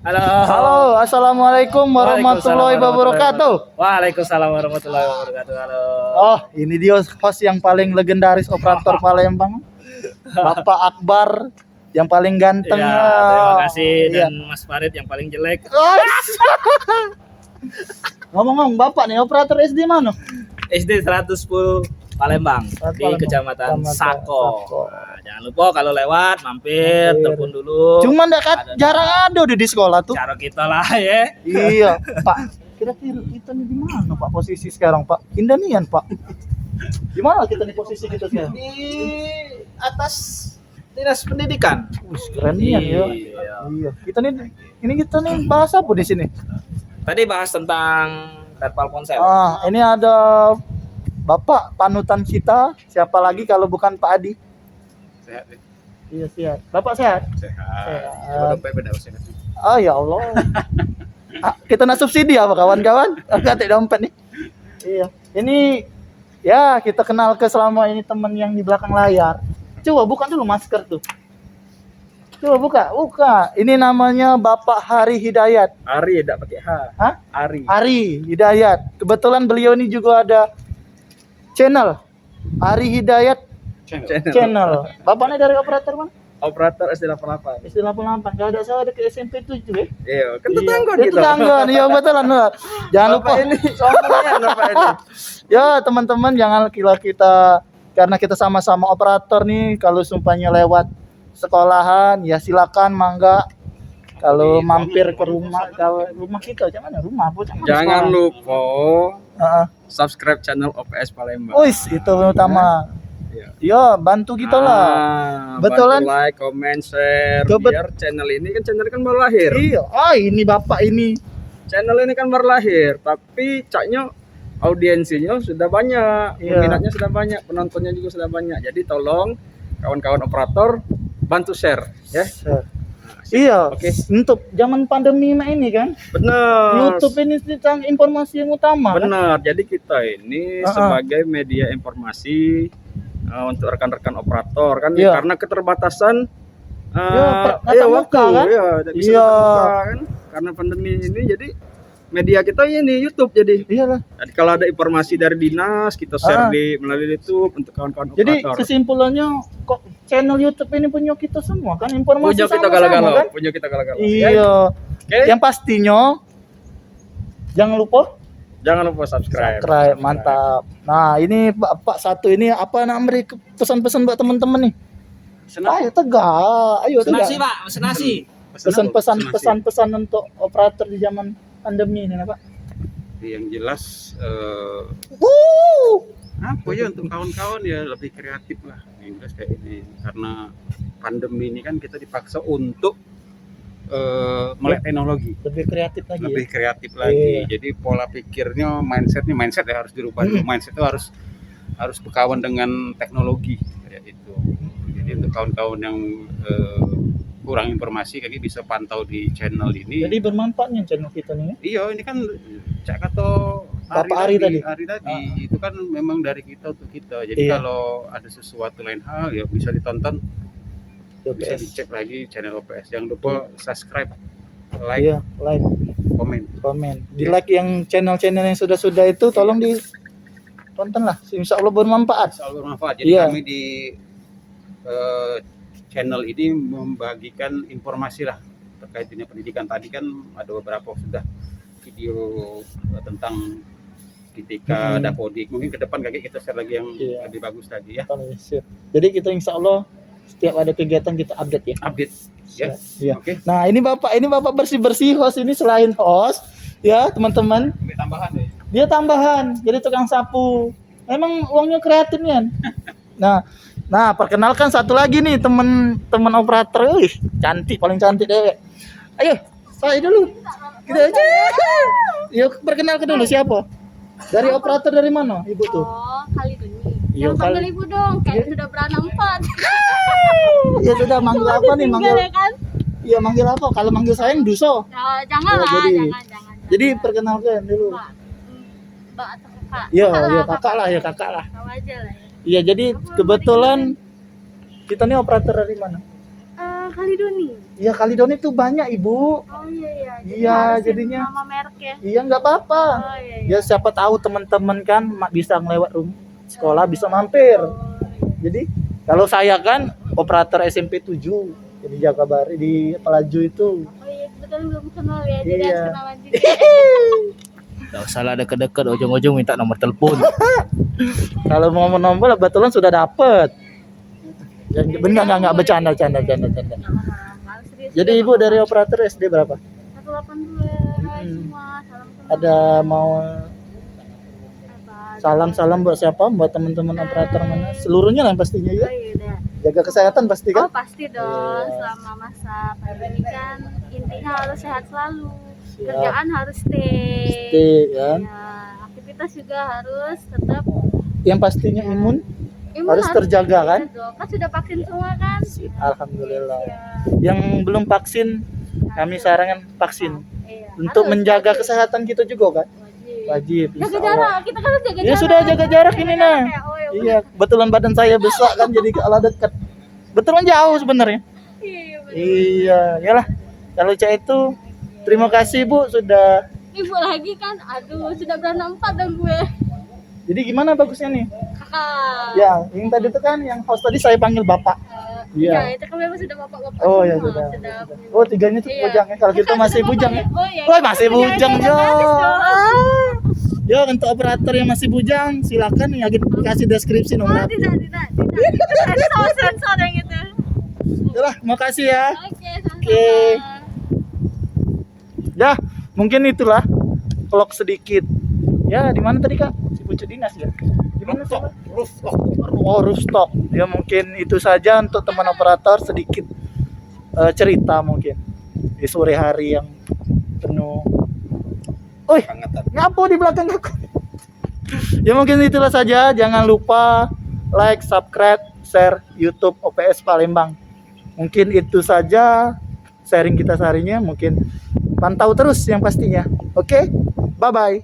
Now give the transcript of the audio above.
Halo. Halo, assalamualaikum warahmatullahi wabarakatuh. Waalaikumsalam warahmatullahi wabarakatuh. Halo. Oh, ini dia host yang paling legendaris operator Palembang, Bapak Akbar, yang paling ganteng. Ya, terima kasih Iya. dan Mas Farid yang paling jelek. Oh, ngomong-ngomong, Bapak nih operator SD mana? SD 110 Palembang di Palembang. Kecamatan Kecamatan Sako. Sako. Nah, jangan lupa kalau lewat mampir, telepon dulu. Cuma jarang ada di sekolah tuh. Cara kita lah ya. Iya, Pak. Kira-kira kita nih di mana, Pak, posisi sekarang, Pak? Indanian, Pak. Di mana kita nih posisi kita sekarang? Di atas Dinas Pendidikan. Keren nih ya. Iya. Iya. Kita nih bahas apa di sini? Tadi bahas tentang Terpal Ponsel. Ini ada Bapak panutan kita, siapa lagi kalau bukan Pak Adi? Sehat ya? Iya, sehat. Bapak sehat? Sehat. Sehat. Beda sehat. Oh ya Allah. Kita nak subsidi apa kawan-kawan? Enggak dompet nih. Iya. Ini ya kita kenal ke selama ini teman yang di belakang layar. Coba buka dulu masker tuh. Coba buka. Ini namanya Bapak Hari Hidayat. Ari tidak pakai H. Hah? Ari. Hari Hidayat. Kebetulan beliau ini juga ada channel Hari Hidayat channel. Bapaknya dari operator mana? Operator SD88. SD 88. Kalau ada salah ada ke SMP 7 ya. Iya, kan Iya. tetangga Dia gitu. tetangga. Iya betulan. Jangan lupa Bapak ini sombongnya Bapak ini. ya teman-teman, jangan kita karena kita sama-sama operator nih, kalau sumpahnya lewat sekolahan ya silakan mangga. Kalau mampir ke rumah kita jangan rumah apa Jangan lupa Heeh. subscribe channel OPS Palembang. Wis, itu utama. Iya. Yo, bantu kita lah. Betulan. Bantu like, comment, share. Coba- Biar channel ini kan baru lahir. Iya. Ini Bapak ini. Channel ini kan baru lahir, tapi caknya audiensinya sudah banyak, Iya. peminatnya sudah banyak, penontonnya juga sudah banyak. Jadi tolong kawan-kawan operator bantu share ya. Iya. Oke. Untuk zaman pandemi ini kan, Benar. YouTube ini tentang informasi yang utama. Kan? Benar. Jadi kita ini sebagai media informasi untuk rekan-rekan operator kan, Iya. karena keterbatasan tatap muka, kan? Iya, tidak bisa Iya. tatap muka, kan, karena pandemi ini. Jadi media kita ini YouTube. Jadi Iyalah. kalau ada informasi dari dinas kita share melalui YouTube untuk kawan-kawan Jadi operator. kesimpulannya kok channel YouTube ini punya kita semua kan, informasi Punya kita sama-sama galau-galau, kan? punya kita galau-galau. Iya. Ya? Oke. Yang pastinya jangan lupa Jangan lupa subscribe. subscribe, mantap. Nah, ini Pak satu ini apa namanya pesan-pesan buat teman-teman nih? Ayo tegak, ayo tegak. Nasi, Pak, pesen nasi. Pesan-pesan untuk operator di zaman pandemi ini, Pak. Yang jelas apa ya untuk kawan-kawan ya lebih kreatif lah, yang jelas kayak ini, karena pandemi ini kan kita dipaksa untuk melek teknologi, Lebih kreatif lagi. lebih Ya? kreatif lagi. Iya. Jadi pola pikirnya, mindset ya harus dirubah dulu. Mindset itu harus berkawan dengan teknologi kayak itu. Jadi untuk kawan-kawan yang kurang informasi kayak bisa pantau di channel ini. Jadi bermanfaatnya channel kita nih. Iya, ini kan cak kata Bapak Ari tadi. itu kan memang dari kita untuk kita. Jadi Iya. kalau ada sesuatu lain hal ya bisa ditonton, bisa OPS. dicek lagi channel OPS. Jangan lupa subscribe, like, Iya, like, komen. di like yang channel-channel yang sudah itu tolong di tonton lah, insya Allah bermanfaat. Soal bermanfaat. Jadi Iya. kami di channel ini membagikan informasi lah terkait dunia pendidikan. Tadi kan ada beberapa sudah video tentang ketika ada kodik. Mungkin ke depan kakek kita share lagi yang Iya. lebih bagus lagi ya. Jadi kita insya Allah setiap ada kegiatan kita update ya. Update ya. Iya. Oke. Nah ini bapak bersih host ini, selain host ya teman-teman, Ini tambahan deh. dia tambahan jadi tukang sapu. Emang uangnya kreatif kan? Nah perkenalkan satu lagi nih teman operator, cantik, paling cantik deh. Ayo saya dulu. Kita aja. Yuk perkenalkan dulu siapa? Dari operator dari mana ibu tuh? Oh, kali ini. Iya, Yang panggil kali- ibu dong, kayak Iya. sudah beranak 4. Ya sudah, manggil apa nih? Manggil Ya kan? Iya, manggil apa? Kalau manggil sayang Duso. Jangan lah, jadi- jangan. Jadi perkenalkan dulu. Mbak. Mbak atau kakak? Iya, Kakak iya lah, kakak lah, ya kakak lah. Tahu aja lah ya. Iya, jadi kebetulan kita nih operator dari mana? Kalidoni. Iya, Kalidoni tuh banyak, Ibu. Oh iya. Jadi Iya, harus jadinya. nama merek ya. Iya, nggak apa-apa. Oh iya. Ya siapa tahu teman-teman kan bisa ngelewat sekolah bisa mampir. Jadi kalau saya kan operator SMP 7 jadi Jakabari di Pelaju itu. Oh iya, kebetulan belum kenal ya. Jadi Iya. harus kenalan juga. Enggak usah lah deket-deket, ujung-ujung minta nomor telepon. Kalau mau nomor kebetulan sudah dapet. Yang benar nggak bercanda. Malah serius. Jadi Ibu dari operator SD berapa? 182. Hai semua, salam kenal. Ada mau Apa? salam buat siapa? Buat teman-teman operator mana? Seluruhnya lah pastinya Oh ya. iya udah. Jaga kesehatan pasti Oh kan? pasti dong, Iya. selama masa pandemi kan intinya harus sehat selalu. Siap. Kerjaan harus stay. Stay kan. Ya, aktivitas juga harus tetap Yang pastinya imun imun harus terjaga kan? Iya dong. Kan sudah vaksin semua kan? Alhamdulillah. Iya. Yang belum vaksin kami sarankan vaksin Iya. untuk Harus, menjaga wajib. kesehatan kita juga kan. Wajib. Wajib. Jaga insya jarak, Allah. kita kan harus jaga Ya jarak. sudah jaga jarak ini nah. Ya, oh, ya, Iya, kebetulan badan saya besar kan jadi kalah dekat. Betulan jauh sebenarnya. Iya, bener. Iya, yalah. Kalau Cak itu terima kasih Bu sudah. Ibu lagi kan, aduh sudah beranak 4 dong gue. Jadi gimana bagusnya nih? Kakak. Ya, yang tadi itu kan yang host tadi saya panggil Bapak. Iya. Ya, itu kan memang sudah bapak-bapak Oh ya semua, sudah. punya. Oh, tiganya tuh Iya. bujang ya. Kalau kita Kakak masih sudah bujang ya. bapak Oh iya. Wah, masih Jangan bujang, jaga Jo. gratis dong. Yo, untuk operator yang masih bujang, silakan nih kasih deskripsi Oh, nomor. tidak. Sensor yang itu. Yalah, makasih ya. Oke, sama-sama. Oke. Ya, mungkin itulah vlog sedikit. Ya, di mana tadi Kak? Di Pucuk Dinas ya. Di mana sih, Pak? Oh, rooftop. Ya mungkin itu saja untuk teman operator sedikit cerita mungkin di sore hari yang penuh. Oi, ngapo di belakang aku? Ya mungkin itulah saja. Jangan lupa like, subscribe, share YouTube OPS Palembang. Mungkin itu saja sharing kita seharinya. Mungkin pantau terus yang pastinya. Oke, bye bye.